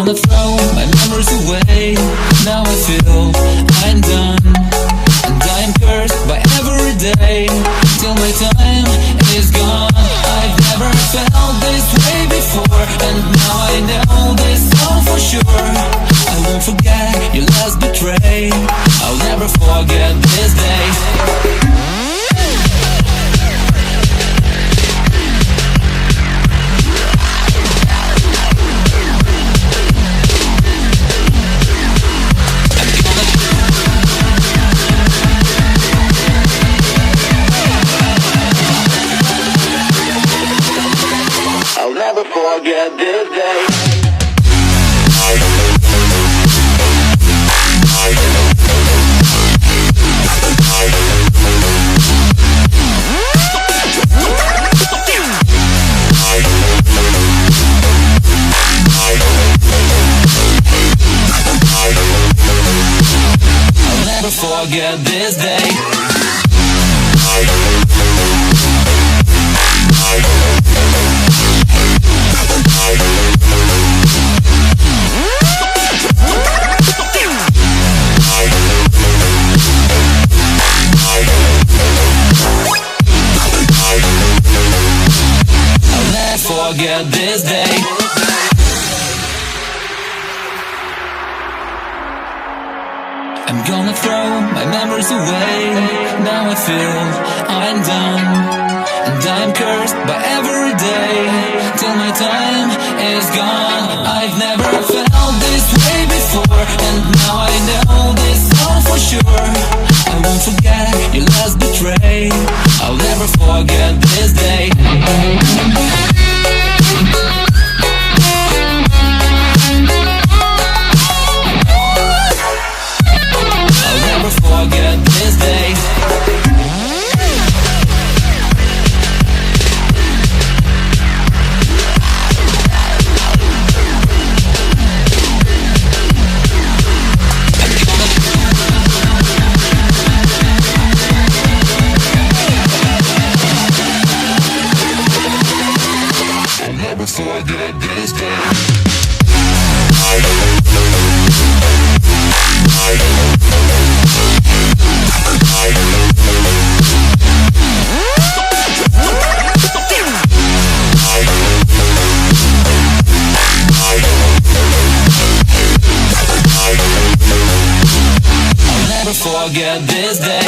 gonna throw my memories away. Now I feel I'm done, and I am cursed by every day till my time is gone. I've never felt this way before, and now I know this all for sure. I won't forget your last betray. I'll never forget this day. I'll never forget this day. I'll never forget this day. I'll never forget this day. I'm gonna throw my memories away. Now I feel I'm done, and I'm cursed by every day till my time is gone. I've never felt this way before, and now I know this all for sure. I won't forget your last betray. I'll never forget this day. I'll never forget this day. I'll never forget this day. I'll never forget this day.